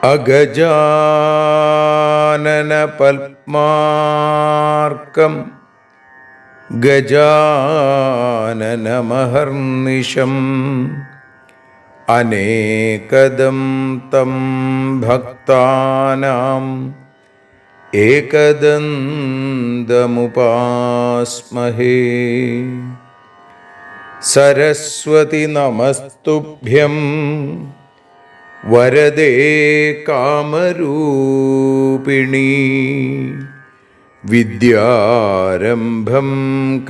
അഗജാനന പത്മാർക്കം ഗജാനനമഹർനിശം അനേകദം തം ഭക്താനാം ഏകദന്തമുപാസ്മഹേ. സരസ്വതി നമസ്തുഭ്യം വരദേ കാമരൂപിണി. വിദ്യാരംഭം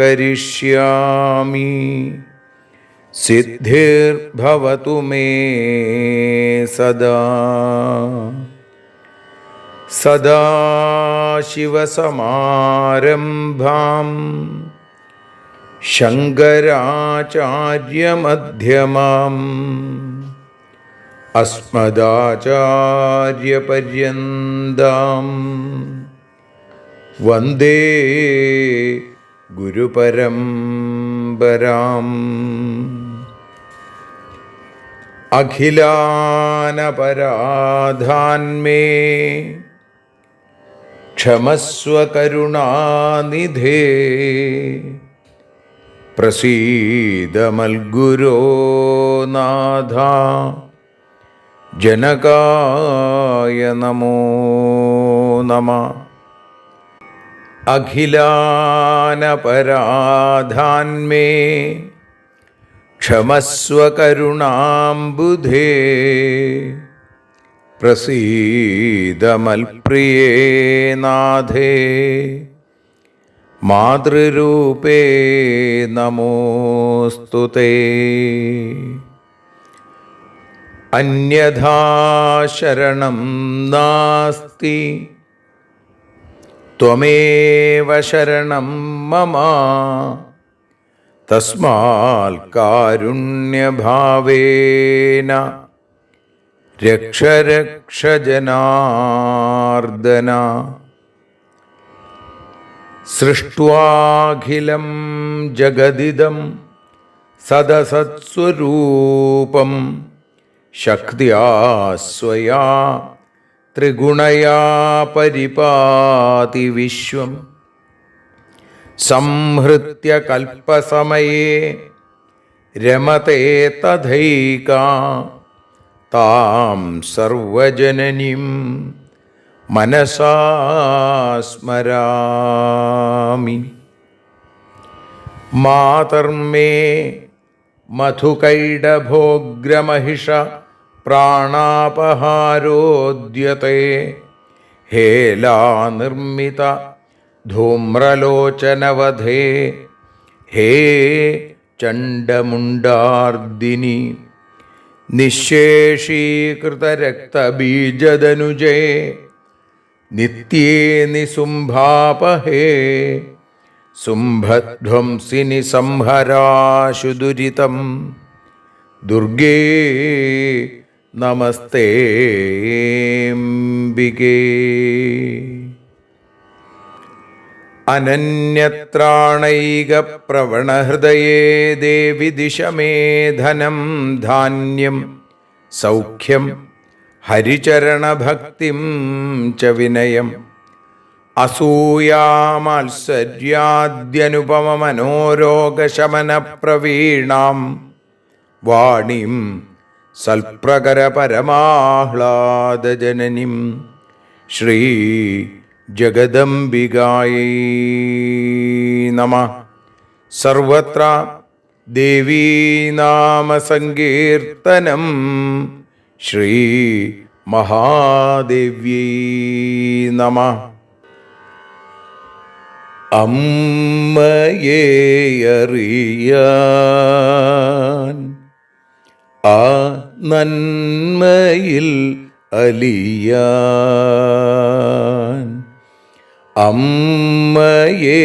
കരിഷ്യാമി സിദ്ധിർഭവതു മേ സദാ. സദാശിവസമാരംഭാം ശങ്കരാചാര്യമധ്യമാം അസ്മദാചാര്യപര്യന്താം വന്ദേ ഗുരുപരമ്പരാം. അഖിലാനപരാധാന്മേ ക്ഷമസ്വ കരുണാനിധേ. പ്രസീദ മൽഗുരോ നാഥ ജനകായ നമോ നമഃ. അഖിലാനപരാധാന്മേ ക്ഷമസ്വ കരുണാംബുധേ. പ്രസീദ മൽപ്രിയേ നാഥേ മാതൃരൂപേ നമോസ്തുതേ. അന്യഥാ ശരണം നാസ്തി ത്വമേവ ശരണം മമ. തസ്മാൽ കാരുണ്യഭാവേന രക്ഷ രക്ഷ ജനാർദ്ദന. സൃഷ്ട്വാഖിലം ജഗദിദം സദസത്സ്വരൂപം ശക്തിയാ സ്വയാ ത്രിഗുണയാ പരിപാതി വിശ്വം. സംഹൃത്യ കൽപ്പസമയേ രമതേ തഥൈകാ താം സർവജനനീം മനസാ സ്മരാമി. മാതർമേ മധുകൈടഭോഗ്രമഹിഷ പ്രാണാപഹാരോദ്യത്തെ. ഹേലാനിർമ്മിത ധൂമ്രലോചനവധേ ഹേ ചണ്ഡമുണ്ഡാർദിനി. നിശേഷീകൃതരക്തബീജദനുജേ നിത്യേ നിസുംഭാപഹേ. സുംഭധ്വംസിനി സംഹരാശു ദുരിതം ദുർഗേ നമസ്തേംബികേ. അനന്യത്രാണൈകപ്രവണഹൃദയേ ദേവി ദിശ മേ ധനം ധാന്യം സൗഖ്യം ഹരിചരണഭക്തിം ച വിനയം. അസൂയാമാത്സര്യാദ്യനുപമമനോരോഗശമനപ്രവീണാം വാണീം സൽപ്രകരപരമാഹ്ലാദജനനീം ശ്രീ ജഗദംബികായൈ നമഃ. സർവത്ര ദേവീനാമസങ്കീർത്തനം ശ്രീ മഹാദേവ്യൈ നമഃ. അമ്മയെ അറിയാൻ ആ നന്മയിൽ അലിയാൻ, അമ്മയെ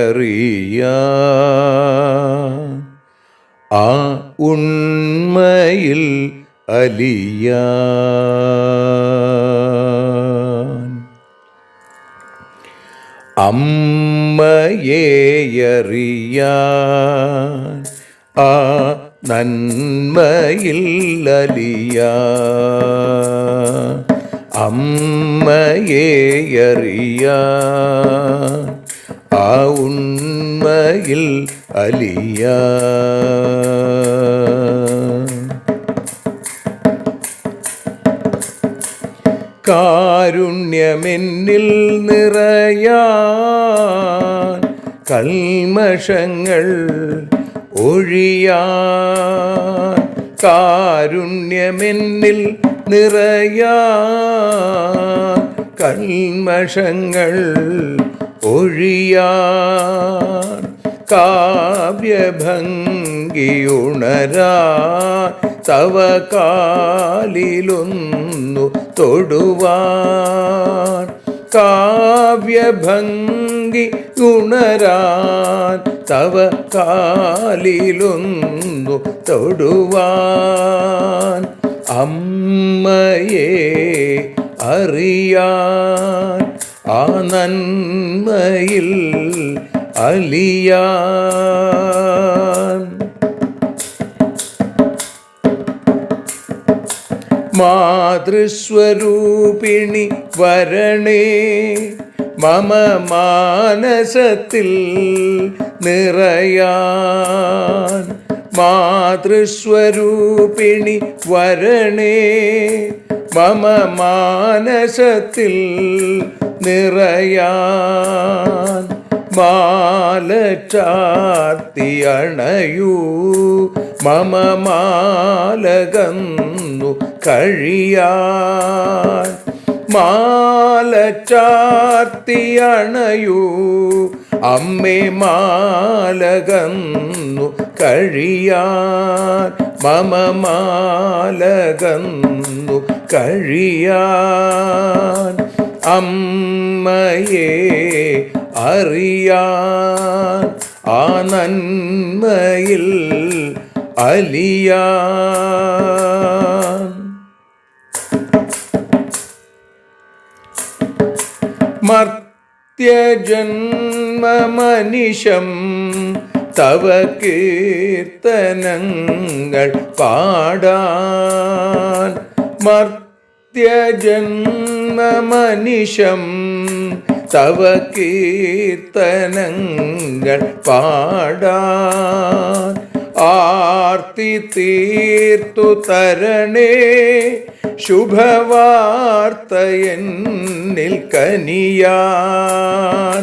അറിയാൻ ആ ഉണ്മയിൽ അലിയാൻ, അമ്മയെ അറിയാൻ ആ നന്മയിൽ അലിയാൻ, അമ്മയെ അറിയാൻ ആ ഉണ്മയിൽ അലിയാൻ. കാരുണ്യമെന്നിൽ നിറയാൻ, കൽമഷങ്ങൾ ഒഴിയാൻ, കാരുണ്യമെന്നിൽ നിറയാൻ, കൽമഷങ്ങൾ ഒഴിയാൻ, കാവ്യഭംഗിയുണരാൻ തവ കാലിലൊന്നു തൊടുവാൻ, കാവ്യഭംഗി ഉണരാൻ തവ കാലിലൊന്നു തൊടുവാൻ, അമ്മയെ അറിയാൻ ആ നന്മയിൽ അലിയാൻ. മാതൃസ്വരൂപിണി വരണേ മമ മാനസത്തിൽ നിറയാൻ, മാതൃസ്വരൂപിണി വരണേ മമ മാനസത്തിൽ നിറയാൻ, മാല ചാർത്തി അണയൂ മമ മാലകന്നു കഴിയാൻ, മാല ചാർത്തി അണയൂ അമ്മേ മാലകന്നു കഴിയാൻ, മമ മാലകന്നു കഴിയാൻ, അമ്മയെ അറിയാൻ ആ നന്മയിൽ അലിയാൻ. മർത്യജന്മമനിശം തവ കീർത്തനങ്ങൾ പാടാൻ, മർത്യജന്മമനിശം തവ കീർത്തനങ്ങൾ പാടാൻ, ആർത്തി തീർത്തു തരണേ ശുഭവാർത്ത എന്നിൽ കനിയാൻ,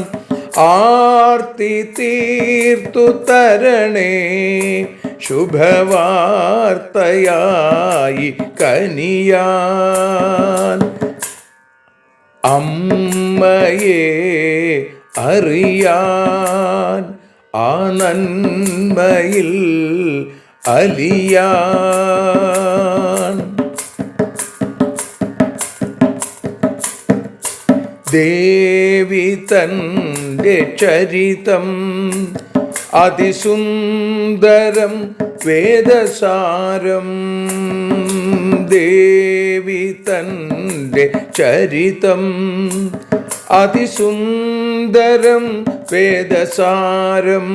ആർത്തി തീർത്തു തരണേ ശുഭവാർത്തയായി കനിയാൻ, അമ്മയെ അറിയാൻ ആ നന്മയിൽ അലിയാൻ. ദേവി തൻ്റെ ചരിതം അതിസുന്ദരം വേദസാരം, ദേവി തൻ്റെ ചരിതം അതിസുന്ദരം വേദസാരം,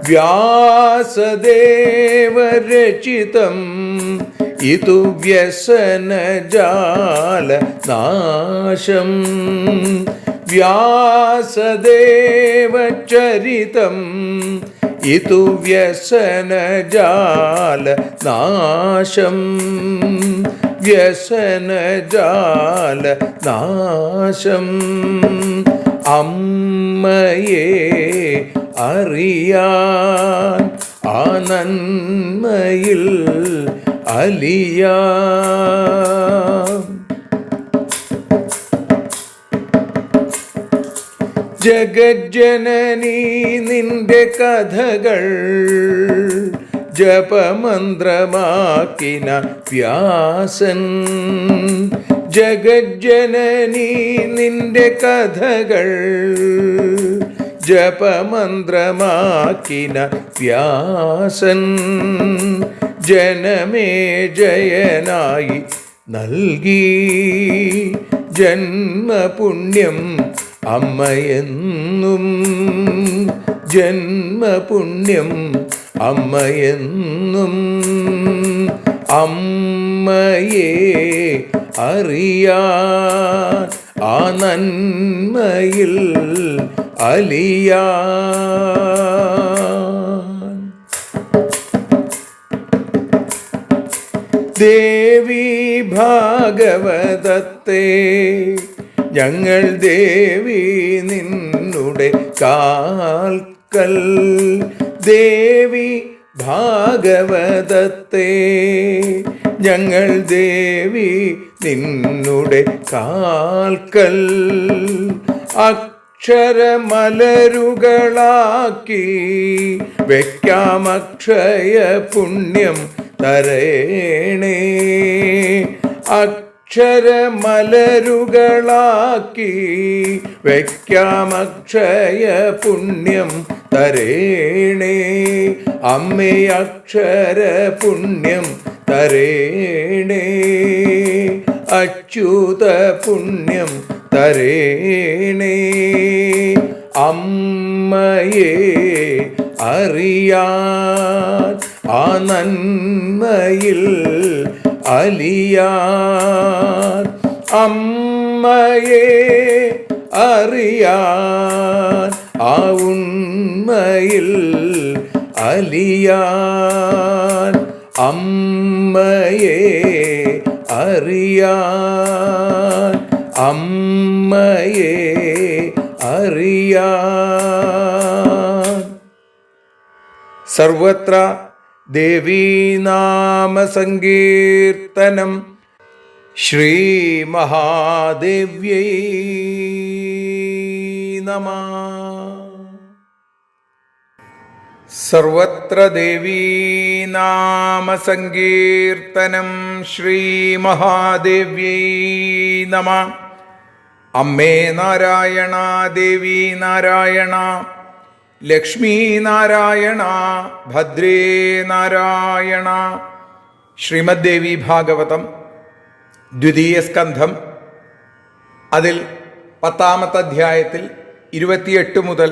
വ്യാസദേവരചിതം ഇതു വ്യസനജാല നാശം, വ്യാസദേവചരിതം ഇതു വ്യസനജാല നാശം, വ്യസനജാല നാശം, അമ്മയെ അറിയാൻ ആ നന്മയിൽ അലിയാൻ. ജഗജ്ജനനീ നിന്റെ കഥകൾ ജപമന്ത്രമാക്കിന വ്യാസൻ. ജഗജ്ജനനീ നിന്റെ കഥകൾ ജപമന്ത്രമാക്കിന വ്യാസൻ. ജനമേ ജയനായി നൽകി ജന്മപുണ്യം അമ്മയെന്നും. ജന്മപുണ്യം അമ്മയെന്നും. അമ്മയെ അറിയാൻ ആ നന്മയിൽ അലിയാൻ. ദേവി ഭാഗവതത്തെ ഞങ്ങൾ ദേവി നിന്നുടെ കാൽക്കൽ. ദേവി ഭാഗവതത്തെ ഞങ്ങൾ ദേവി നിന്നുടെ കാൽക്കൽ. അക്ഷരമലരുകളാക്കി വയ്ക്കാം അക്ഷയ പുണ്യം തരേണേ. അക്ഷരമലരുകളാക്കി വയ്ക്കാം അക്ഷയ പുണ്യം തരേണേ. അമ്മേ അക്ഷര പുണ്യം തരേണേ. അച്യുത പുണ്യം തരേണേ. അമ്മയെ അറിയാൻ ആ നന്മയിൽ അലിയാൻ. അമ്മയെ അറിയാൻ ആ ഉണ്മയിൽ അലിയാൻ. അമ്മയെ അറിയാൻ. അമ്മയെ അറിയാൻ. സർവത്ര ദേവീനാമസങ്കീർത്തനം. ശ്രീ മഹാദേവ്യൈ നമഃ. സർവത്ര ദേവീനാമസങ്കീർത്തനം. ശ്രീ മഹാദേവ്യൈ നമഃ. അമ്മേ നാരായണ, ദേവി നാരായണ, ലക്ഷ്മീ നാരായണ, ഭദ്രേ നാരായണ. ശ്രീമദ് ദേവി ഭാഗവതം ദ്വിതീയ സ്കന്ധം. അതിൽ 10-ാമത്തെ അധ്യായത്തിൽ 28 മുതൽ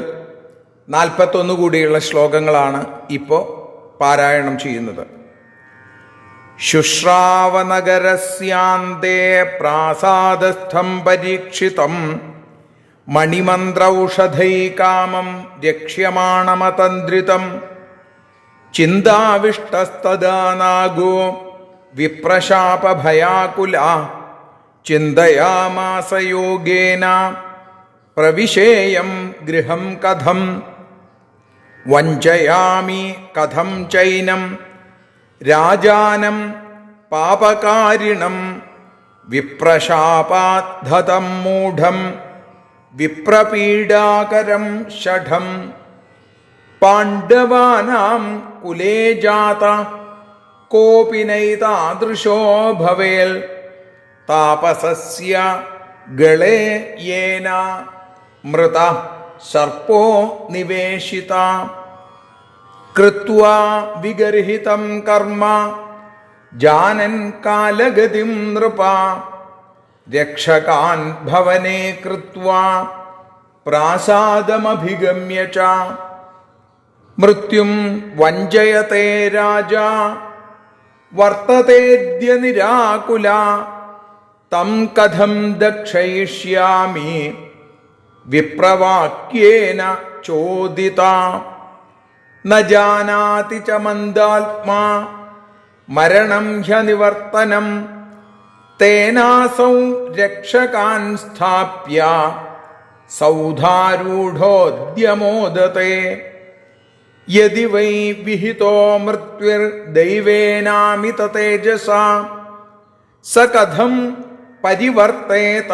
41 കൂടിയുള്ള ശ്ലോകങ്ങളാണ് ഇപ്പോൾ പാരായണം ചെയ്യുന്നത്. ശുശ്രാവനഗരസ്യാന്തേ പ്രാസാദസ്ഥം പരീക്ഷിതം മണിമന്ത്രൗഷധൈകാമം രക്ഷ്യമാണമതന്ത്രിതം. ചിന്താവിഷ്ടസ്തദാ നാഗോ വിപ്രശാപഭയാകുലാ ചിന്തയാമാസ യോഗേന പ്രവിശേയം ഗൃഹം കഥം. വഞ്ചയാമി കഥം ചൈനം രാജാനം പാപകാരിണം വിപ്രശാപാദ്ധതം മൂഢം വിപ്രപീഡാകരം ഷഠം. പാണ്ഡവാനാം കുലേ ജാത കോപി നൈതാദൃശോ ഭവേൽ താപസസ്യ ഗളേ യേന മൃത സർപ്പോ നിവേശിത. കൃത്വാ വിഗർഹിതം കർമ്മ ജാനൻ കാലഗതിം നൃപ രക്ഷകാൻ ഭവനേ കൃത്വാ പ്രാസാദമഭിഗമ്യ ച. മൃത്യും വഞ്ചയത്തെ രാജാ വർത്തതേദ്യ നിരാകുല തം കഥം ദക്ഷയിഷ്യാമി വിപ്രവാക്യേന ചോദിത. ന ജാനാതി ച മന്ദാത്മാ മരണം ഹ്യനിവർത്തനം തേനാസൗ രക്ഷകാൻ സ്ഥാപ്യ സൗധാരൂഢോദ്യമോദത്തെ. യദി വൈ വിഹിതോ മൃത്യുർദൈവേനാമിത തേജസാ സ കഥം പരിവർത്തേത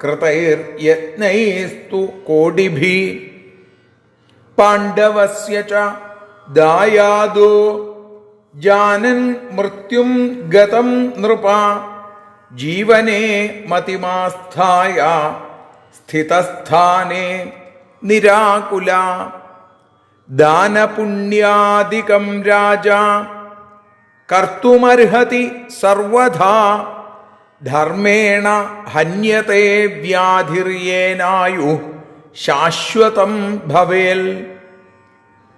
കൃതൈർയത്നൈസ്തു കോടിഭിः പാണ്ഡവസ്യ ച ദായാദോ ജാനൻ മൃത്യും ഗതം നൃപ ജീവനേ മതിമാസ്ഥായ സ്ഥിതസ്ഥാനേ നിരാകുല ദാനപുണ്യാദികം രാജാ കർത്തുമർഹതി സർവഥാ ധർമ്മേണ ഹന്യത്തെ വ്യാധിർയേനായുഃ ശാശ്വതം ഭവേൽ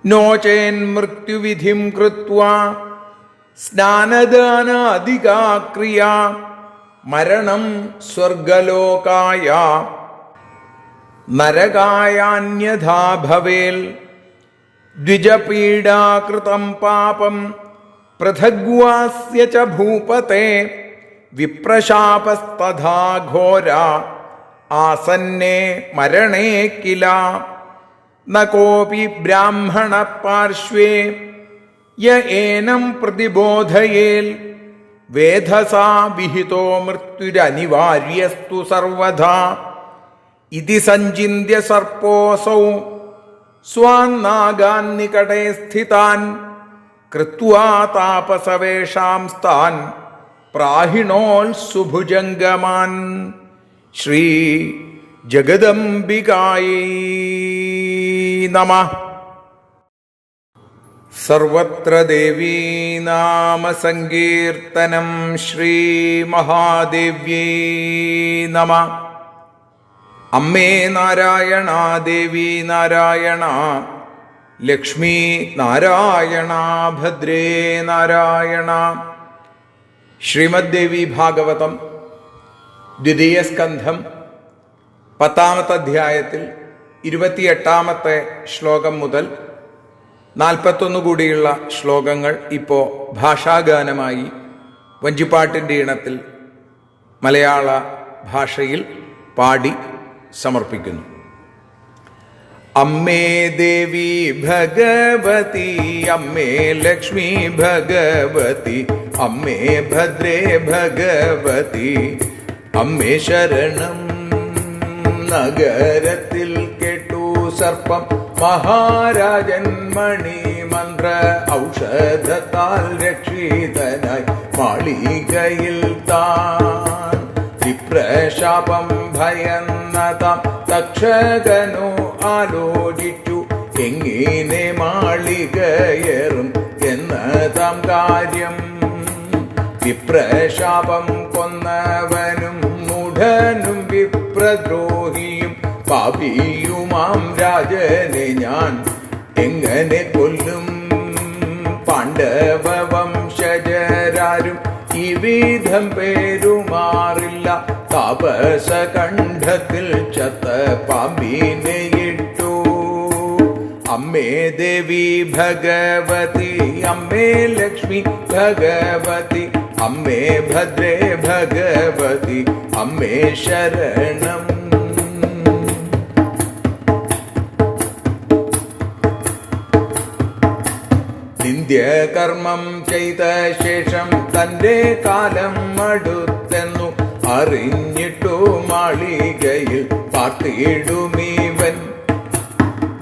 നോ ചേന്മൃത്യുവിധിം കൃത്വാ സ്നാനദാനാദികാ ക്രിയാ മരണം സ്വർഗലോകായ നരകായാന്യഥാ ഭവേൽ ദ്വിജപീഡാകൃതം പാപം പൃഥഗ്വാസ്യ ച ഭൂപതേ വിപ്രശാപസ്തഥാ ഘോരാ ആസന്നേ മരണേ കില ന കോപി ബ്രാഹ്മണ പാർശ്വേ യ ഏനം പ്രതിബോധയേൽ വേധസാ വിഹിതോ മൃത്യുരനിവാര്യസ്തു സർവഥാ ഇതി സഞ്ചിന്യ സർപ്പോസൗ സ്വാന്നാഗാൻ നികടേ സ്ഥിതാൻ കൃത്വാ താപസവേഷാംസ്താൻ പ്രാഹിണോൽ സുഭുജംഗമാൻ. ശ്രീ ജഗദംബികായൈ നമഃ. സർവത്ര ദേവീ നാമ സങ്കീർത്തനം. ശ്രീ മഹാദേവ്യൈ നമഃ. അമ്മേ നാരായണ, ദേവി നാരായണ, ലക്ഷ്മി നാരായണ, ഭദ്രേ നാരായണ. ശ്രീമദ്ദേവി ഭാഗവതം ദ്വിതീയ സ്കന്ധം 10-ാമത്തെ അധ്യായത്തിൽ 28-ാമത്തെ ശ്ലോകം മുതൽ 41 കൂടിയുള്ള ശ്ലോകങ്ങൾ ഇപ്പോൾ ഭാഷാഗാനമായി വഞ്ചിപ്പാട്ടിൻ്റെ ഈണത്തിൽ മലയാള ഭാഷയിൽ പാടി സമർപ്പിക്കുന്നു. അമ്മേ ദേവി ഭഗവതി, അമ്മേ ലക്ഷ്മി ഭഗവതി, അമ്മേ ഭദ്രേ ഭഗവതി, അമ്മേ ശരണം. നഗരത്തിൽ കേട്ടു സർപ്പം മഹാരാജൻ മണിമന്ത്ര ഔഷധത്താൽ രക്ഷിതനായി മാളികയിൽ താൻ വിപ്രശാപം ഭയന്നതാം തക്ഷകനു ആലോചിച്ചു എങ്ങനെ മാളികയേറും എന്നതാം കാര്യം. വിപ്രശാപം കൊന്നവനും മൂഢനും വിപ്രദ്രോഹിയും പാപിയുമാം രാജനെ ഞാൻ എങ്ങനെ കൊല്ലും? പാണ്ഡവ വംശജരാരും ഈ വിധം പേരുമാറില്ല. താപസകണ്ഠത്തിൽ ചത്ത പാമ്പിനെ ഇട്ടു. അമ്മേ ദേവി ഭഗവതി, അമ്മേ ലക്ഷ്മി ഭഗവതി, അമ്മേ ഭദ്രേ ഭഗവതി, അമ്മേ ശരണം. നിന്ദ്യകർമ്മം ചെയ്ത ശേഷം തന്റെ കാലം അടുത്തെന്നു അറിഞ്ഞിട്ടു മാളികയിൽ പാർത്തിടുമീവൻ.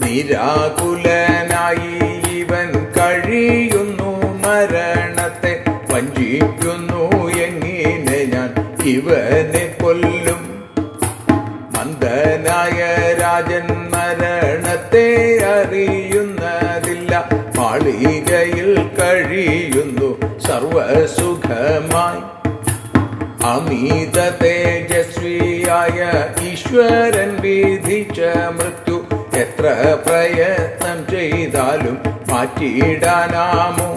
നിരാകുലനായി ഇവൻ കഴിയുന്നു, മരണത്തെ വഞ്ചിക്കുന്നു. എങ്ങനെ ഞാൻ ഇവനെ കൊല്ലും? മന്ദനായ രാജൻ മരണത്തെ അറിയുന്നതില്ല. മാളികയിൽ കഴിയുന്നു സർവസുഖമായി. അമിത തേജസ്വിയായ ഈശ്വരൻ വിധിച്ച മൃത്യു എത്ര പ്രയത്നം ചെയ്താലും മാറ്റിയിടാനാമോ?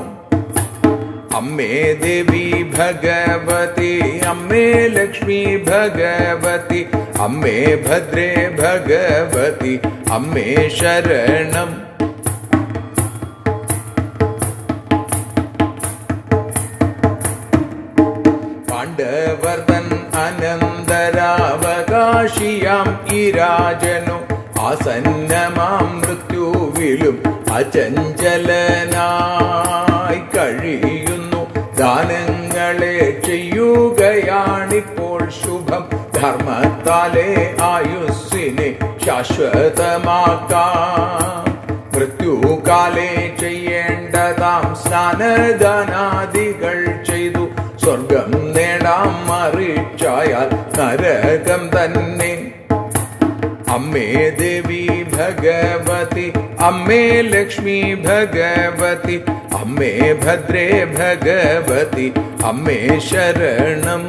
അമ്മേ ദേവി ഭഗവതി, അമ്മേ ലക്ഷ്മി ഭഗവതി, അമ്മേ ഭദ്രേ ഭഗവതി, അമ്മേ ശരണം. പാണ്ഡവർതൻ അനന്തരാവകാശിയാം ഈ രാജനു ആസന്നമാം മൃത്യുവിലും അചഞ്ചലനായി കഴിയുന്നു. ദാനങ്ങളെ ചെയ്യുകയാണിപ്പോൾ ശുഭം. ധർമ്മത്താലെ ആയുസ്സിനെ ശാശ്വതമാക്കാം. മൃത്യുകാലേ ചെയ്യേണ്ടതാം സ്നാനദാനാദികൾ ചെയ്തു സ്വർഗം നേടാം. മറിച്ചായാൽ നരകം തന്നെ. അമ്മേ ദേവി ഭഗവതി, അമ്മേ ലക്ഷ്മി ഭഗവതി, അമ്മേ ഭദ്രേ ഭഗവതി, അമ്മേ ശരണം.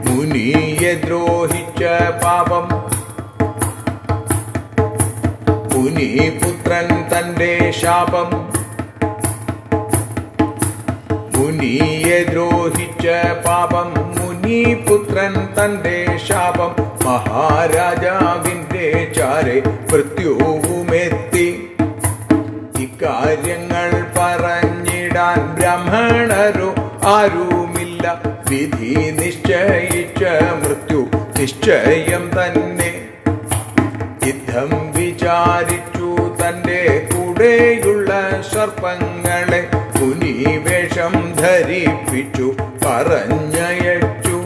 മുനിയെ ദ്രോഹിച്ച പാപം മുനിപുത്രൻ തന്റെ ശാപം. മുനിയെ ദ്രോഹിച്ച പാപം മുനിപുത്രൻ തന്റെ ശാപം. മഹാരാജാവിന്റെ ചാരെ മൃത്യുവുമെത്തി. ഇക്കാര്യങ്ങൾ പറഞ്ഞിടാൻ ബ്രാഹ്മണരോ ആരുമില്ല. വിധി നിശ്ചയിച്ച മൃത്യു നിശ്ചയം തന്നെ. യുദ്ധം വിചാരിച്ചു തന്റെ കൂടെയുള്ള സർപ്പങ്ങളെ മുനിവേഷം ധരിപ്പിച്ചു പറഞ്ഞയച്ചു.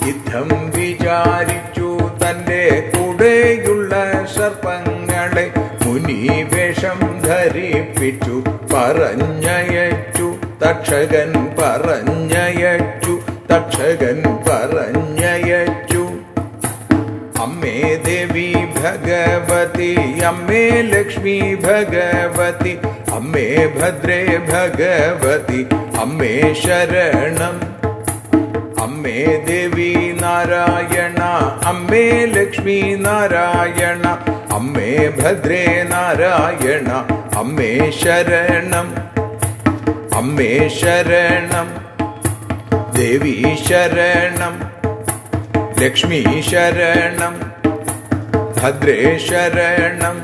യുദ്ധം വിചാരിച്ചു തന്റെ കൂടെയുള്ള സർപ്പങ്ങളെ മുനിവേഷം ധരിപ്പിച്ചു പറഞ്ഞയച്ചു. തക്ഷകൻ പറഞ്ഞയച്ചു, തക്ഷകൻ പറഞ്ഞയച്ചു. അമ്മേ ദേവി ഭഗവതി, അമ്മേ ലക്ഷ്മി ഭഗവതി, അമ്മേ ഭദ്രേ ഭഗവതി, അമ്മേ ശരണം. അമ്മേ ദേവി നാരായണ, അമ്മേ ലക്ഷ്മി നാരായണ, അമ്മേ ഭദ്രേ നാരായണ, അമ്മേ ശരണം. അമ്മേ ശരണം, ദേവി ശരണം, ലക്ഷ്മി ശരണം, ഭദ്രേ ശരണം,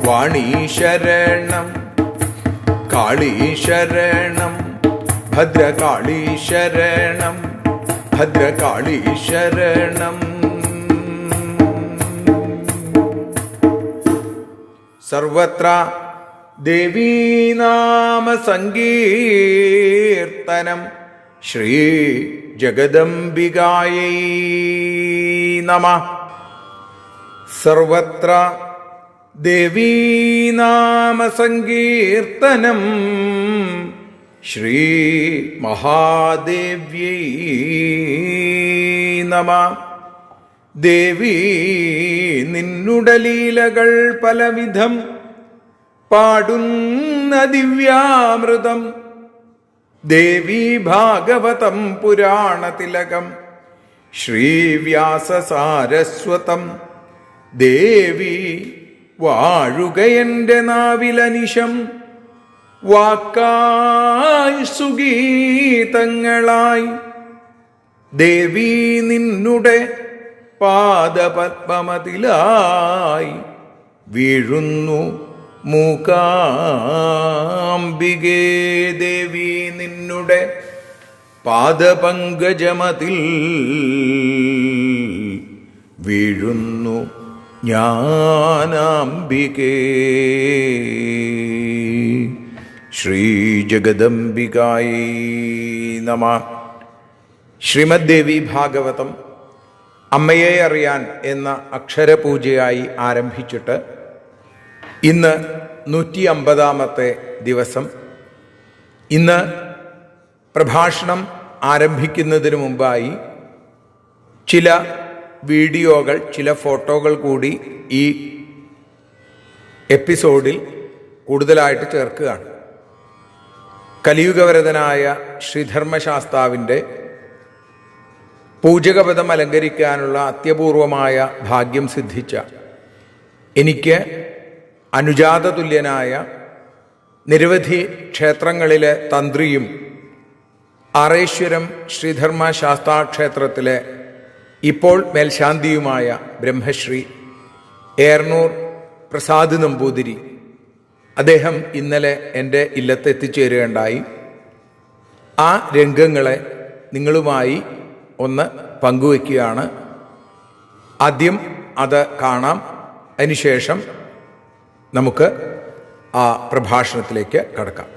വാണി ശരണം, കാളി ശരണം, ഭദ്രകാളി ശരണം, ഭദ്രകാളി ശരണം. സർവത്ര ദേവീനാമ സങ്കീർത്തനം. ശ്രീ ജഗദംബികായൈ നമഃ. സർവത്ര ദേവീനാമ സങ്കീർത്തനം. ശ്രീ മഹാദേവ്യൈ നമഃ. ദേവി നിന്നുടെ ലീലകൾ പലവിധം പാടുന്ന ദിവ്യാമൃതം. ദേവി ഭാഗവതം പുരാണതിലകം ശ്രീവ്യാസസാരസ്വതം. ദേവി വാഴുകയെന്റെ നാവിലനിശം. വാക്കായി സുഗീതങ്ങളായി ദേവി നിന്നുടെ പാദപത്മമതിലായി വീഴുന്നു മൂകാംബികേ. ദേവി നിന്നുടെ പാദപങ്കജമതിൽ വീഴുന്നു ജ്ഞാനാംബികേ. ശ്രീ ജഗദംബികായൈ നമഃ. ശ്രീമദ് ദേവി ഭാഗവതം അമ്മയെ അറിയാൻ എന്ന അക്ഷരപൂജയായി ആരംഭിച്ചിട്ട് ഇന്ന് 150ാമത്തെ ദിവസം. ഇന്ന് പ്രഭാഷണം ആരംഭിക്കുന്നതിന് മുമ്പായി ചില വീഡിയോകൾ, ചില ഫോട്ടോകൾ കൂടി ഈ എപ്പിസോഡിൽ കൂടുതലായിട്ട് ചേർക്കുകയാണ്. കലിയുഗവരതനായ ശ്രീധർമ്മശാസ്താവിൻ്റെ പൂജകപദം അലങ്കരിക്കാനുള്ള അത്യപൂർവമായ ഭാഗ്യം സിദ്ധിച്ച എനിക്ക് അനുജാതതുല്യനായ നിരവധി ക്ഷേത്രങ്ങളിലെ തന്ത്രിയും ആറേശ്വരം ശ്രീധർമ്മശാസ്താക്ഷേത്രത്തിലെ ഇപ്പോൾ മേൽശാന്തിയുമായ ബ്രഹ്മശ്രീ ഏർണൂർ പ്രസാദ് നമ്പൂതിരി, അദ്ദേഹം ഇന്നലെ എൻ്റെ ഇല്ലത്തെത്തിച്ചേരുകയുണ്ടായി. ആ രംഗങ്ങളെ നിങ്ങളുമായി ഒന്ന് പങ്കുവയ്ക്കുകയാണ്. ആദ്യം അത് കാണാം. അതിനുശേഷം നമുക്ക് ആ പ്രഭാഷണത്തിലേക്ക് കടക്കാം.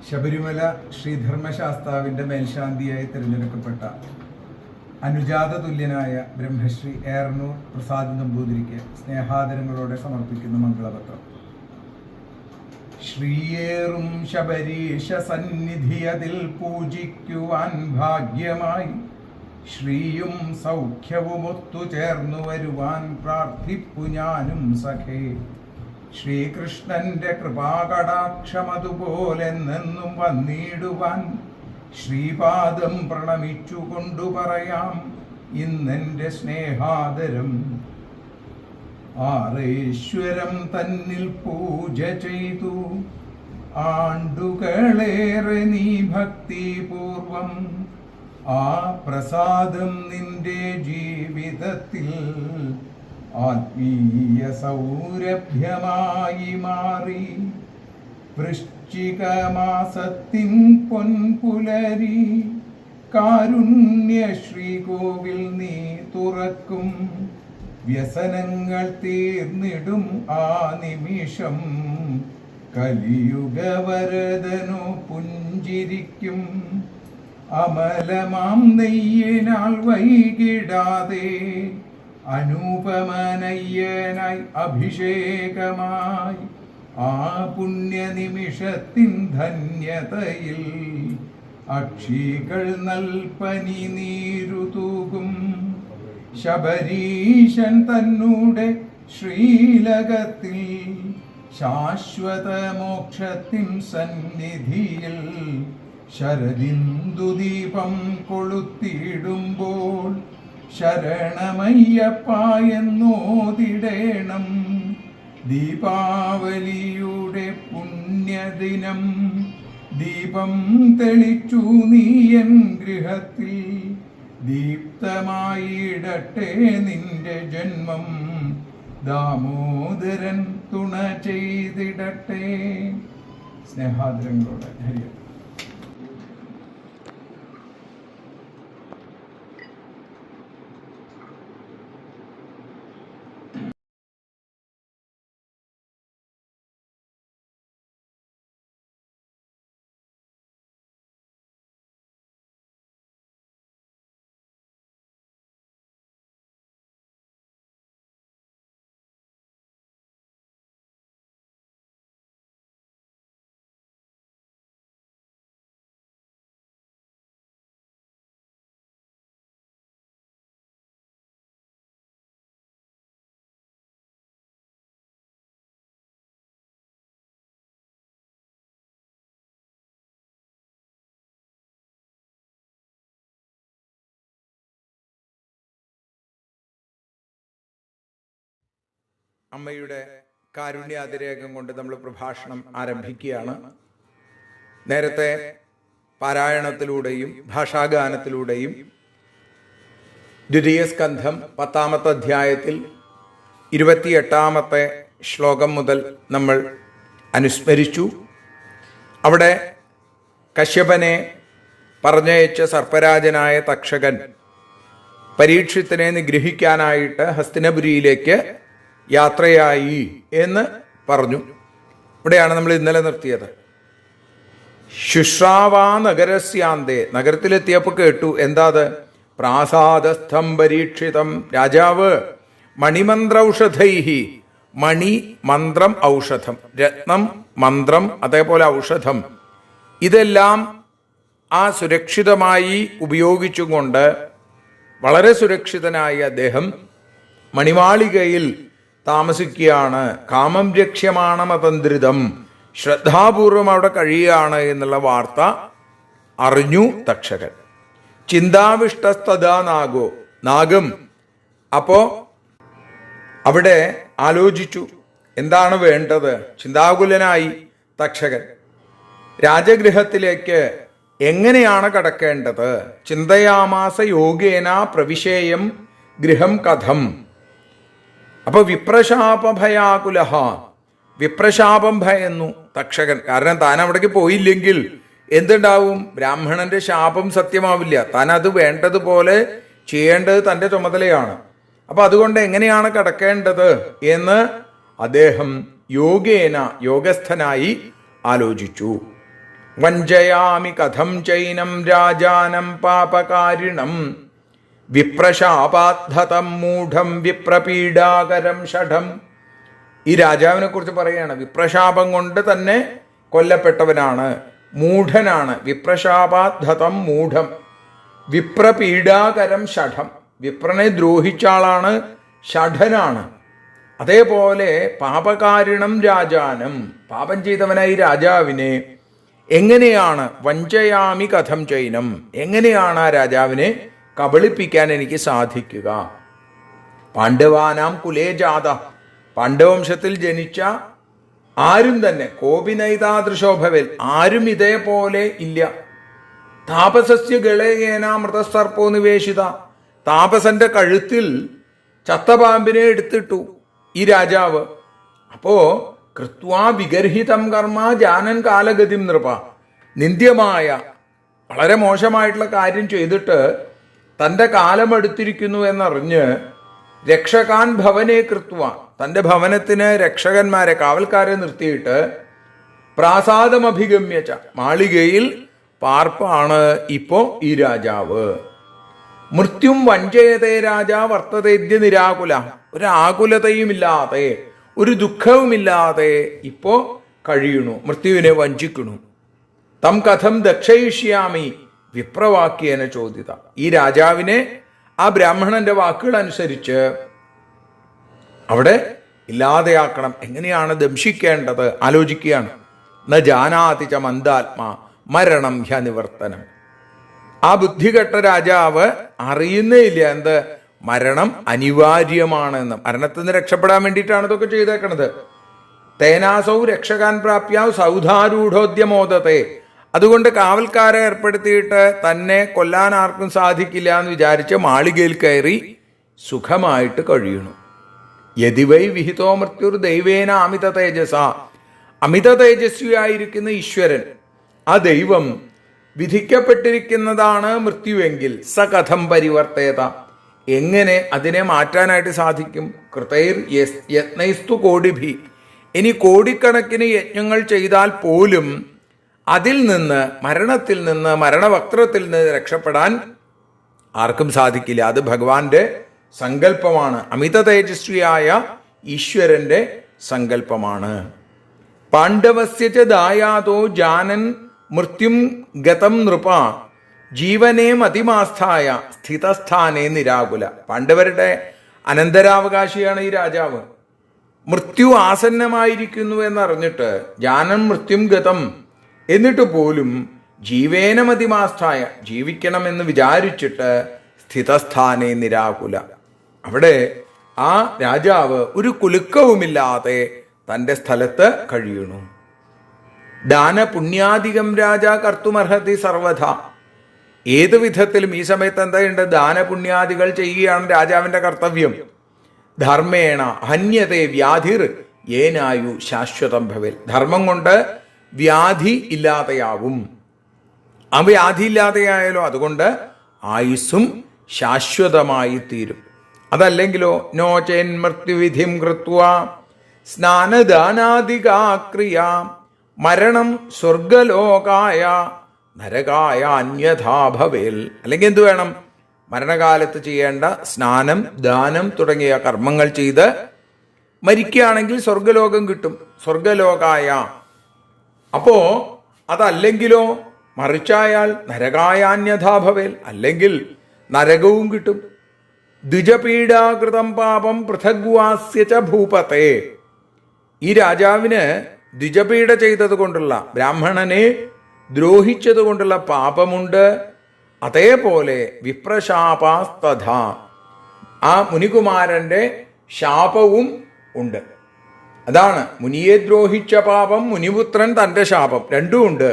ശബരിമല ശ്രീധർമ്മശാസ്താവിൻ്റെ മേൽശാന്തിയായി തിരഞ്ഞെടുക്കപ്പെട്ട അനുജാത തുല്യനായ ബ്രഹ്മശ്രീ ഏർന്നൂർ പ്രസാദ് നമ്പൂതിരിക്ക് സ്നേഹാദരങ്ങളോടെ സമർപ്പിക്കുന്ന മംഗളപത്രം. ശ്രീയേറും ശബരീശ സന്നിധിയതിൽ പൂജിക്കുവാൻ ഭാഗ്യമായി ശ്രീയും സൗഖ്യവും ഒത്തുചേർന്നു വരുവാൻ പ്രാർത്ഥിപ്പു ഞാനും സഖേ. ശ്രീകൃഷ്ണന്റെ കൃപാകടാക്ഷമതുപോലെന്നെന്നും വന്നിടുവാൻ ശ്രീപാദം പ്രണമിച്ചുകൊണ്ടു പറയാം ഇന്നെൻ്റെ സ്നേഹാദരം. ആറേശ്വരം തന്നിൽ പൂജ ചെയ്തു ആണ്ടുകളേറെ നീ ഭക്തിപൂർവം. ആ പ്രസാദം നിന്റെ ജീവിതത്തിൽ ആത്മീയ സൗരഭ്യമായി മാറി. വൃശ്ചികമാസത്തിൻ പൊൻപുലരി കാരുണ്യ ശ്രീകോവിൽ നീ തുറക്കും. വ്യസനങ്ങൾ തീർന്നിടും ആ നിമിഷം കലിയുഗവരദനു പുഞ്ചിരിക്കും. അമലമാം നെയ്യനാൽ വൈകിടാതെ അനൂപമനയ്യനായി അഭിഷേകമായി ആ പുണ്യനിമിഷത്തിൻ ധന്യതയിൽ അക്ഷികൾ നൽപനി നീരുതൂകും. ശബരീശൻ തന്നൂടെ ശ്രീലകത്തിൽ ശാശ്വത മോക്ഷത്തിൻ സന്നിധിയിൽ ശരദിന്ദുദീപം കൊളുത്തിടുമ്പോൾ ശരണമയ്യപ്പായെന്നോതിടേണം. ദീപാവലിയുടെ പുണ്യദിനം ദീപം തെളിച്ചു നീയൻ ഗൃഹത്തിൽ. ദീപ്തമായിടട്ടെ നിന്റെ ജന്മം ദാമോദരൻ തുണ ചെയ്തിടട്ടെ. സ്നേഹാദരങ്ങളോടെ ഹരി. അമ്മയുടെ കാരുണ്യാതിരേകം കൊണ്ട് നമ്മൾ പ്രഭാഷണം ആരംഭിക്കുകയാണ്. നേരത്തെ പാരായണത്തിലൂടെയും ഭാഷാഗാനത്തിലൂടെയും ദ്വിതീയ സ്കന്ധം 10-ാമത്തെ അധ്യായത്തിൽ 28-ാമത്തെ ശ്ലോകം മുതൽ നമ്മൾ അനുസ്മരിച്ചു. അവിടെ കശ്യപനെ പറഞ്ഞയച്ച സർപ്പരാജനായ തക്ഷകൻ പരീക്ഷത്തിനെ നിഗ്രഹിക്കാനായിട്ട് ഹസ്തിനപുരിയിലേക്ക് യാത്രയായി എന്ന് പറഞ്ഞു. ഇവിടെയാണ് നമ്മൾ ഇന്നലെ നിർത്തിയത്. ശുശ്രാവാ നഗരസ്യാന്തേ, നഗരത്തിലെത്തിയപ്പോൾ കേട്ടു. എന്താത്? പ്രാസാദസ്ഥം പരീക്ഷിതം, രാജാവ് മണിമന്ത്രൌഷധൈഹി, മണി മന്ത്രം ഔഷധം, രത്നം മന്ത്രം അതേപോലെ ഔഷധം, ഇതെല്ലാം ആ സുരക്ഷിതമായി ഉപയോഗിച്ചുകൊണ്ട് വളരെ സുരക്ഷിതനായി അദ്ദേഹം മണിമാളികയിൽ താമസിക്കുകയാണ്. കാമം രക്ഷ്യമാണമതന്ത്രിതം, ശ്രദ്ധാപൂർവം അവിടെ കഴിയുകയാണ് എന്നുള്ള വാർത്ത അറിഞ്ഞു തക്ഷകൻ. ചിന്താവിഷ്ടസ്തദാ നാഗോ, നാഗം അപ്പോ അവിടെ ആലോചിച്ചു എന്താണ് വേണ്ടത്. ചിന്താകുലനായി തക്ഷകൻ. രാജഗൃഹത്തിലേക്ക് എങ്ങനെയാണ് കടക്കേണ്ടത്? ചിന്തയാമാസ യോഗേന പ്രവിശേയം ഗൃഹം കഥം. അപ്പൊ വിപ്രശാപഭയാകുലഹ, വിപ്രശാപം ഭയന്നു തക്ഷകൻ. കാരണം താൻ അവിടേക്ക് പോയില്ലെങ്കിൽ എന്തുണ്ടാവും? ബ്രാഹ്മണന്റെ ശാപം സത്യമാവില്ല. താൻ അത് വേണ്ടതുപോലെ ചെയ്യേണ്ടത് തൻ്റെ ചുമതലയാണ്. അപ്പൊ അതുകൊണ്ട് എങ്ങനെയാണ് കടക്കേണ്ടത് എന്ന് അദ്ദേഹം യോഗേന, യോഗസ്ഥനായി ആലോചിച്ചു. വഞ്ചയാമി കഥം ചൈനം രാജാനം പാപകാരിണം വിപ്രശാപാദ്ധതം മൂഢം വിപ്രപീഡാകരം ഷഠം. ഈ രാജാവിനെ കുറിച്ച് പറയുകയാണ്. വിപ്രശാപം കൊണ്ട് തന്നെ കൊല്ലപ്പെട്ടവനാണ്, മൂഢനാണ്. വിപ്രശാപാദ്ധതം മൂഢം, വിപ്രപീഡാകരം ഷഠം, വിപ്രനെ ദ്രോഹിച്ച ആളാണ്, ഷഠനാണ്. അതേപോലെ പാപകാരിണം രാജാനം, പാപം ചെയ്തവനായി രാജാവിനെ എങ്ങനെയാണ് വഞ്ചയാമി കഥം ചൈനം, എങ്ങനെയാണ് ആ രാജാവിനെ കബളിപ്പിക്കാൻ എനിക്ക് സാധിക്കുക? പാണ്ഡവാനാം കുലേ ജാത, പാണ്ഡവംശത്തിൽ ജനിച്ച ആരും തന്നെ കോപിനൈതാദൃശോഭവൽ, ആരും ഇതേപോലെ ഇല്ല. താപസസ്യ ഗളയേന മൃതസർപ്പോ നിവേശിത, താപസന്റെ കഴുത്തിൽ ചത്തപാമ്പിനെ എടുത്തിട്ടു ഈ രാജാവ്. അപ്പോ കൃത്വാ വിഗർഹിതം കർമ്മ ജാനൻ കാലഗതിം നൃപ, നിന്ദ്യമായ വളരെ മോശമായിട്ടുള്ള കാര്യം ചെയ്തിട്ട് തൻ്റെ കാലമെടുത്തിരിക്കുന്നു എന്നറിഞ്ഞ് രക്ഷകാൻ ഭവനെ കൃത്വ, തൻ്റെ ഭവനത്തിന് രക്ഷകന്മാരെ, കാവൽക്കാരെ നിർത്തിയിട്ട് പ്രാസാദമഭിഗമ്യച്ച, മാളികയിൽ പാർപ്പാണ് ഇപ്പോ ഈ രാജാവ്. മൃത്യും വഞ്ചയതേ രാജാ വർത്തതേദ്യ നിരാകുല, ഒരു ആകുലതയുമില്ലാതെ ഒരു ദുഃഖവുമില്ലാതെ ഇപ്പോ കഴിയണു, മൃത്യുവിനെ വഞ്ചിക്കണു. തം കഥം ദക്ഷയിഷ്യാമി വിപ്രവാക്യേന ചോദിത, ഈ രാജാവിനെ ആ ബ്രാഹ്മണന്റെ വാക്കുകൾ അനുസരിച്ച് അവിടെ ഇല്ലാതെയാക്കണം. എങ്ങനെയാണ് ദംശിക്കേണ്ടത് ആലോചിക്കുകയാണ്. ന ജാനാതി ച മന്ദാത്മാ മരണം ഹ്യനിവർത്തനം. ആ ബുദ്ധികെട്ട രാജാവ് അറിയുന്നേ ഇല്ല എന്ത്? മരണം അനിവാര്യമാണെന്ന്. മരണത്തിൽ നിന്ന് രക്ഷപ്പെടാൻ വേണ്ടിയിട്ടാണ് ഇതൊക്കെ ചെയ്തേക്കണത്. തേനാസൗ രക്ഷകാൻ പ്രാപ്യാവ് സൗധാരൂഢോദ്യമോദത്തെ, അതുകൊണ്ട് കാവൽക്കാരെ ഏർപ്പെടുത്തിയിട്ട് തന്നെ കൊല്ലാൻ ആർക്കും സാധിക്കില്ല എന്ന് വിചാരിച്ച് മാളികയിൽ കയറി സുഖമായിട്ട് കഴിയണു. യതിവൈ വിഹിതോ മൃത്യുർ ദൈവേന അമിത തേജസ, അമിത തേജസ്വിയായിരിക്കുന്ന ഈശ്വരൻ, ആ ദൈവം വിധിക്കപ്പെട്ടിരിക്കുന്നതാണ് മൃത്യുവെങ്കിൽ സ കഥം പരിവർത്തേത, എങ്ങനെ അതിനെ മാറ്റാനായിട്ട് സാധിക്കും? കൃതൈർ യത്നൈസ്തു കോടിഭി, ഇനി കോടിക്കണക്കിന് യജ്ഞങ്ങൾ ചെയ്താൽ പോലും അതിൽ നിന്ന്, മരണത്തിൽ നിന്ന്, മരണവക്ത്രത്തിൽ നിന്ന് രക്ഷപ്പെടാൻ ആർക്കും സാധിക്കില്ല. അത് ഭഗവാന്റെ സങ്കല്പമാണ്, അമിത തേജസ്വിയായ ഈശ്വരന്റെ സങ്കല്പമാണ്. പാണ്ഡവസ്യ ച ദായാതോ ജാനൻ മൃത്യും ഗതം നൃപ ജീവനേ മതിമാസ്ഥായ സ്ഥിതസ്ഥാനേ നിരാകുല. പാണ്ഡവരുടെ അനന്തരാവകാശിയാണ് ഈ രാജാവ്. മൃത്യു ആസന്നമായിരിക്കുന്നു എന്നറിഞ്ഞിട്ട് ജാനൻ മൃത്യും ഗതം, എന്നിട്ട് പോലും ജീവേന മതിമാസ്ഥായ, ജീവിക്കണമെന്ന് വിചാരിച്ചിട്ട് സ്ഥിതസ്ഥാനേ നിരാകുല, അവിടെ ആ രാജാവ് ഒരു കുലുക്കവുമില്ലാതെ തൻ്റെ സ്ഥലത്ത് കഴിയണു. ദാനപുണ്യാധികം രാജ കർത്തുമർഹതി സർവഥ. ഏതു വിധത്തിലും ഈ സമയത്ത് എന്തായുണ്ട്? ദാനപുണ്യാദികൾ ചെയ്യുകയാണ് രാജാവിൻ്റെ കർത്തവ്യം. ധർമ്മേണ ഹന്യതേ വ്യാധിർ ഏനായു ശാശ്വതം ഭവേൽ. ധർമ്മം കൊണ്ട് വ്യാധി ഇല്ലാതെയാവും. ആ വ്യാധി ഇല്ലാതെയായാലോ അതുകൊണ്ട് ആയുസ്സും ശാശ്വതമായി തീരും. അതല്ലെങ്കിലോ നോചേൻ മൃത്യുവിധിം കൃത്വ സ്നാനദാനാദികാക്രിയ മരണം സ്വർഗലോകായ നരകായ അന്യഥാ ഭവേൽ. അല്ലെങ്കിൽ എന്തു വേണം? മരണകാലത്ത് ചെയ്യേണ്ട സ്നാനം, ദാനം തുടങ്ങിയ കർമ്മങ്ങൾ ചെയ്ത് മരിക്കുകയാണെങ്കിൽ സ്വർഗലോകം കിട്ടും. സ്വർഗലോകായ. അപ്പോ അതല്ലെങ്കിലോ മറിച്ചായാൽ നരകായാന്യഥാ ഭവേൽ, അല്ലെങ്കിൽ നരകവും കിട്ടും. ദ്വിജപീഡാകൃതം പാപം പൃഥഗ്വാസ്യ ച ഭൂപതേ. ഈ രാജാവിന് ദ്വിജപീഡ ചെയ്തത് കൊണ്ടുള്ള, ബ്രാഹ്മണനെ ദ്രോഹിച്ചത് കൊണ്ടുള്ള പാപമുണ്ട്. അതേപോലെ വിപ്രശാപാസ്തഥ, ആ മുനികുമാരന്റെ ശാപവും ഉണ്ട്. അതാണ് മുനിയെ ദ്രോഹിച്ച പാപം, മുനിപുത്രൻ തൻ്റെ ശാപം, രണ്ടും ഉണ്ട്.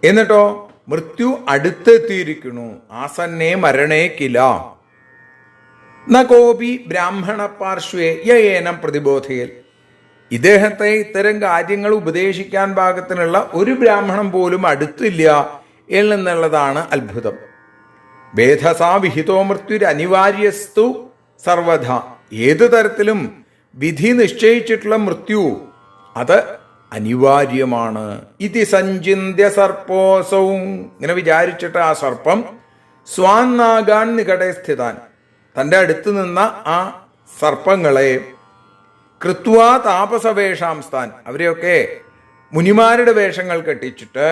എന്നിട്ടോ മൃത്യു അടുത്തെത്തിയിരിക്കുന്നു. ആസന്നേ മരണേ കില ന കോപി ബ്രാഹ്മണ പാർശ്വേ യേനം പ്രതിബോധയൽ. ഇദ്ദേഹത്തെ ഇത്തരം കാര്യങ്ങൾ ഉപദേശിക്കാൻ പാകത്തിനുള്ള ഒരു ബ്രാഹ്മണൻ പോലും അടുത്തില്ല എന്നുള്ളതാണ് അത്ഭുതം. വേധസാ വിഹിതോ മൃത്യുര് അനിവാര്യസ്തു സർവധ. ഏതു തരത്തിലും വിധി നിശ്ചയിച്ചിട്ടുള്ള മൃത്യു അത് അനിവാര്യമാണ്. ഇതി സഞ്ചിന്യ സർപ്പോസൗ. ഇങ്ങനെ വിചാരിച്ചിട്ട് ആ സർപ്പം സ്വാന്നാഗാൻ നികടെ സ്ഥിതാൻ, തൻ്റെ അടുത്ത് നിന്ന ആ സർപ്പങ്ങളെ കൃത്വാ താപസവേഷാംസ്ഥാൻ, അവരെയൊക്കെ മുനിമാരുടെ വേഷങ്ങൾ കെട്ടിച്ചിട്ട്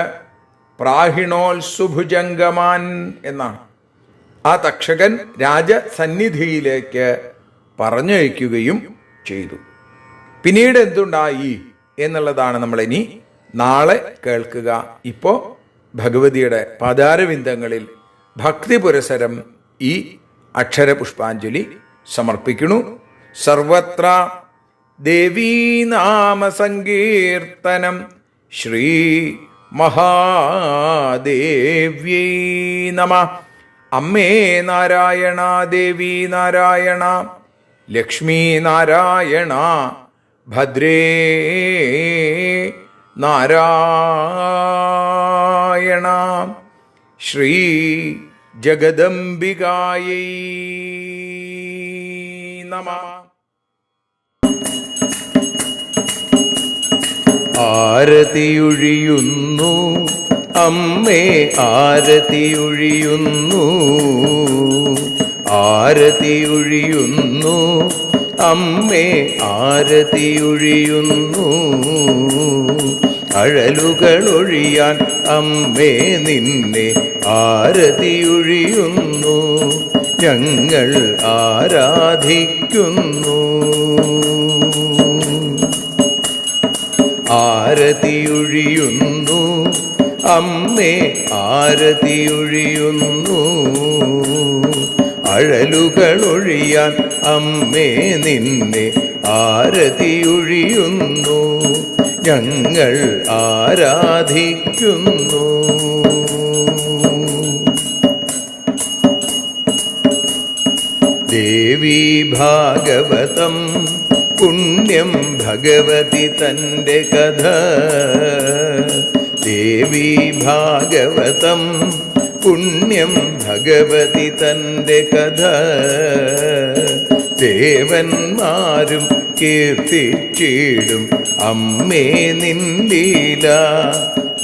പ്രാഹിണോത്സുഭുജംഗമാൻ എന്നാണ് ആ തക്ഷകൻ രാജസന്നിധിയിലേക്ക് പറഞ്ഞയക്കുകയും ചെയ്തു. പിന്നീട് എന്തുണ്ടായി എന്നുള്ളതാണ് നമ്മളിനി നാളെ കേൾക്കുക. ഇപ്പോൾ ഭഗവതിയുടെ പാദാരവിന്ദങ്ങളിൽ ഭക്തി പുരസരം ഈ അക്ഷരപുഷ്പാഞ്ജലി സമർപ്പിക്കുന്നു. സർവത്ര ദേവീനാമസങ്കീർത്തനം ശ്രീ മഹാദേവ്യൈ നമഃ. അമ്മേ നാരായണ, ദേവി നാരായണ, ലക്ഷ്മി നാരായണ, ഭദ്രേ നാരായണ, ശ്രീ ജഗദംബികായൈ നമഃ. ആരതിയൊഴിയുന്നു അമ്മേ, ആരതിയൊഴിയുന്നു, ആരതിയൊഴിയുന്നു അമ്മേ, ആരതിയൊഴിയുന്നു. അഴലുകളൊഴിയാൻ അമ്മേ നിന്നെ ആരതിയൊഴിയുന്നു. ഞങ്ങൾ ആരാധിക്കുന്നു. ആരതിയൊഴിയുന്നു അമ്മേ, ആരതിയൊഴിയുന്നു. അഴലുകളൊഴിയാൻ അമ്മേ നിന്നെ ആരതിയൊഴിയുന്നു. ഞങ്ങൾ ആരാധിക്കുന്നു. ദേവി ഭാഗവതം പുണ്യം ഭഗവതി തൻ്റെ കഥ. ദേവി ഭാഗവതം പുണ്യം ഭഗവതി തൻ്റെ കഥ. ദേവന്മാരും കീർത്തിച്ചിടും അമ്മേ നിൻ ലീല.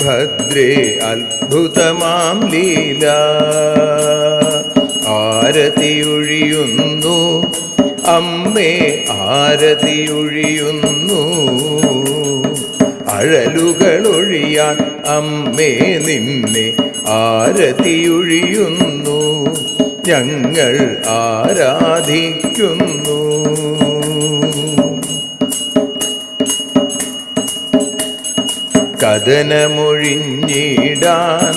ഭദ്രേ അത്ഭുതമാം ലീല. ആരതിയൊഴിയുന്നു അമ്മേ, ആരതിയൊഴിയുന്നു. അഴലുകളൊഴിയാൻ അമ്മേ നിന്നെ ആരതിയൊഴിയുന്നു. ഞങ്ങൾ ആരാധിക്കുന്നു. കഥനമൊഴിഞ്ഞിടാൻ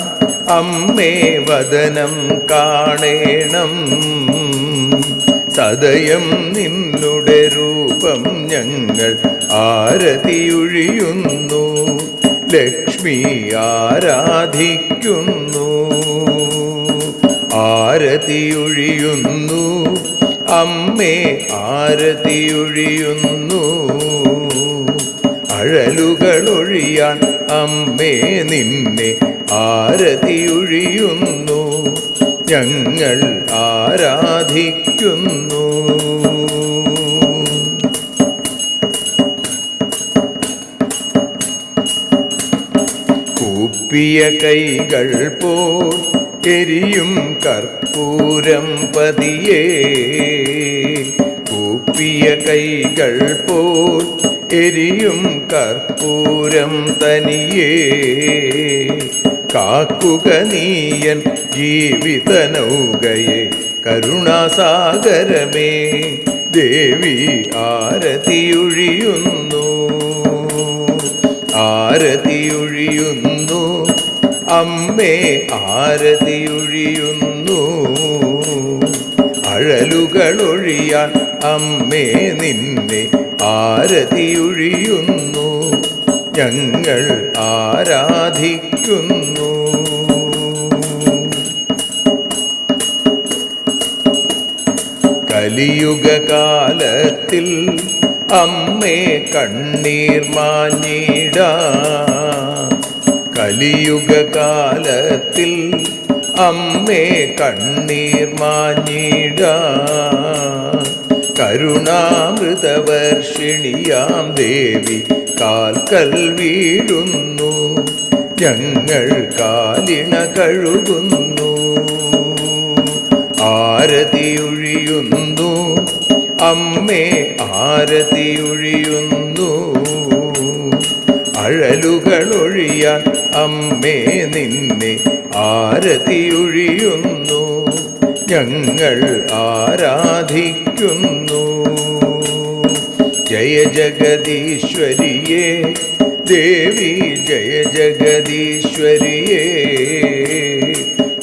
അമ്മേ വദനം കാണേണം. സദയം നിന്നുടെ രൂപം ഞങ്ങൾ ആരതിയൊഴിയുന്നു. ലക്ഷ്മി ആരാധിക്കുന്നു. ആരതിയൊഴിയുന്നു അമ്മേ ആരതിയൊഴിയുന്നു. അഴലുകളൊഴിയാൻ അമ്മേ നിന്നെ ആരതിയൊഴിയുന്നു. ഞങ്ങൾ ആരാധിക്കുന്നു. കൂപ്പിയ കൈകൾ പോൽ എരിയും കർപ്പൂരം പതിയേ. കൂപ്പിയ കൈകൾ പോൽ എരിയും കർപ്പൂരം തനിയേ. കാക്കുക നീയൻ ജീവിതനൗകയെ കരുണാസാഗരമേ. ദേവി ആരതിയൊഴിയുന്നു. ആരതിയൊഴിയുന്നു അമ്മേ ആരതിയൊഴിയുന്നു. അഴലുകളൊഴിയാൻ അമ്മേ നിന്നെ ആരതിയൊഴിയുന്നു. ഞങ്ങൾ ആരാധിക്കുന്നു. കലിയുഗകാലത്തിൽ അമ്മേ കണ്ണീർ മാഞ്ഞിടാം. കലിയുഗകാലത്തിൽ അമ്മേ കണ്ണീർ മാഞ്ഞിടാം. കരുണാമൃതവർഷിണിയാം ദേവി കാൽക്കൽ വീഴുന്നു. ഞങ്ങൾ കാലിണ കഴുകുന്നു. ആരതിയൊഴിയുന്നു അമ്മേ ആരതിയൊഴിയുന്നു. അഴലുകളൊഴിയാൻ അമ്മേ നിന്നെ ആരതിയൊഴിയുന്നു. ഞങ്ങൾ ആരാധിക്കുന്നു. ജയ ജഗദീശ്വരിയേ ദേവി ജയ ജഗദീശ്വരിയേ.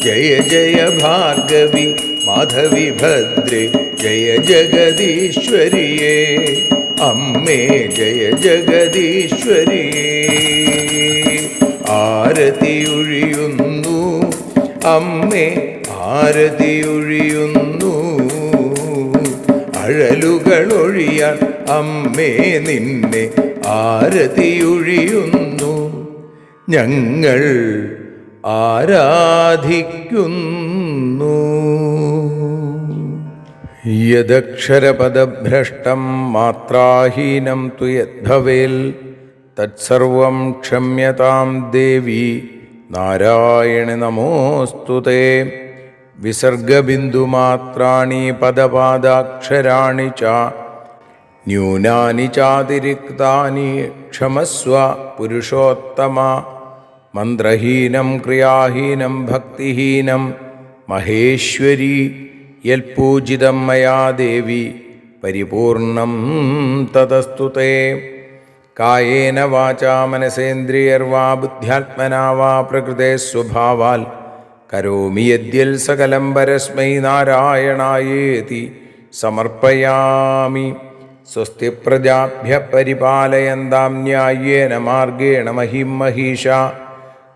ജയ ജയ ഭാർഗവി മാധവി ഭദ്രേ ജയ ജഗദീശ്വരിയേ. അമ്മേ ജയ ജഗദീശ്വരിയേ. ആരതിയൊഴിയുന്നു അമ്മേ ആരതിയൊഴിയുന്നു. അഴലുകളൊഴിയാൻ അമ്മേ നിന്നെ ആരതിയൊഴിയുന്നു. ഞങ്ങൾ ആരാധിക്കുന്നു. യദക്ഷരപദഭ്രഷ്ടം മാത്രാഹീനം തു യദ്ഭവേൽ തത്സർവം ക്ഷമ്യതാം ദേവി നാരായണ നമോസ്തുതേ. വിസർഗബിന്ദുമാത്രാണി പദപാദാക്ഷരാണി ച ന്യൂനാനി ചാതിരിക്താനി ക്ഷമസ്വ പുരുഷോത്തമ. മന്ത്രഹീനം ക്രിയാഹീനം ഭക്തിഹീനം മഹേശ്വരി യൽപൂജിതം മയാ ദേവി പരിപൂർണം തതസ്തുതേ. കായേന വാചാ മനസേന്ദ്രിയർവാ ബുദ്ധ്യാത്മനാ വാ പ്രകൃതേ സ്വഭാവാൽ കരോമി യദ്യൽ സകലം പരസ്മൈ നാരായണായേതി സമർപ്പയാമി. സ്വസ്തി പ്രജാഭ്യഃ പരിപാലയന്താം ന്യായേന മാർഗേണ മഹിം മഹീഷാ.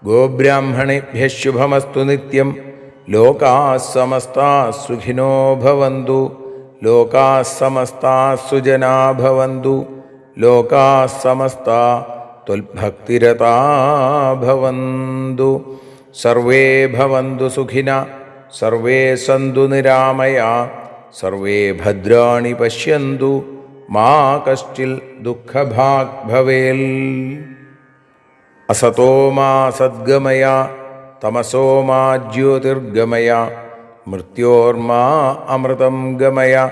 ഗോബ്രാഹ്മണേഭ്യഃ ശുഭമസ്തു നിത്യം. ലോകാഃ സമസ്താഃ സുഖിനോ ഭവന്തു. ലോകാഃ സമസ്താഃ സുജനാഃ ഭവന്തു. ലോകാഃ സമസ്താഃ ത്വൽഭക്തിരതാ ഭവന്തു. സർവേ ഭവന്തു സുഖിനഃ. സർവേ സന്തു നിരാമയാഃ. സർവേ ഭദ്രാണി പശ്യന്തു. മാ കശ്ചിൽ ദുഃഖഭാഗ് ഭവേൽ. അസതോ മാ സദ്ഗമയ തമസോ മാ ജ്യോതിർഗമയ മൃത്യോർമാ അമൃതം ഗമയ.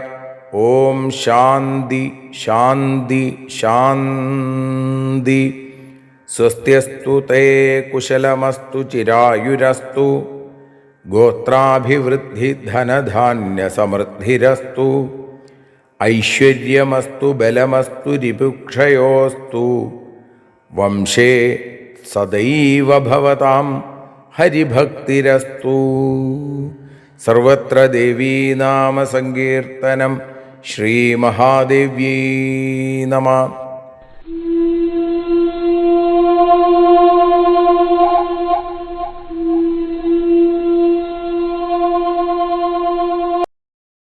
ഓം ശാന്തി ശാന്തി ശാന്തി. സ്വസ്ത്യസ്തു തേ കുശലമസ്തു ചിരായുരസ്തു. ഗോത്രാഭിവൃദ്ധി ധനധാന്യസമൃദ്ധിരസ്തു. ഐശ്വര്യമസ്തു ബലമസ്തു രിപുക്ഷയോസ്തു. വംശേ സദൈവ ഭവതാം ഹരിഭക്തിരസ്തു. സർവത്ര ദേവീനാമസങ്കീർത്തനം. ശ്രീമഹാദേവ്യൈ നമഃ.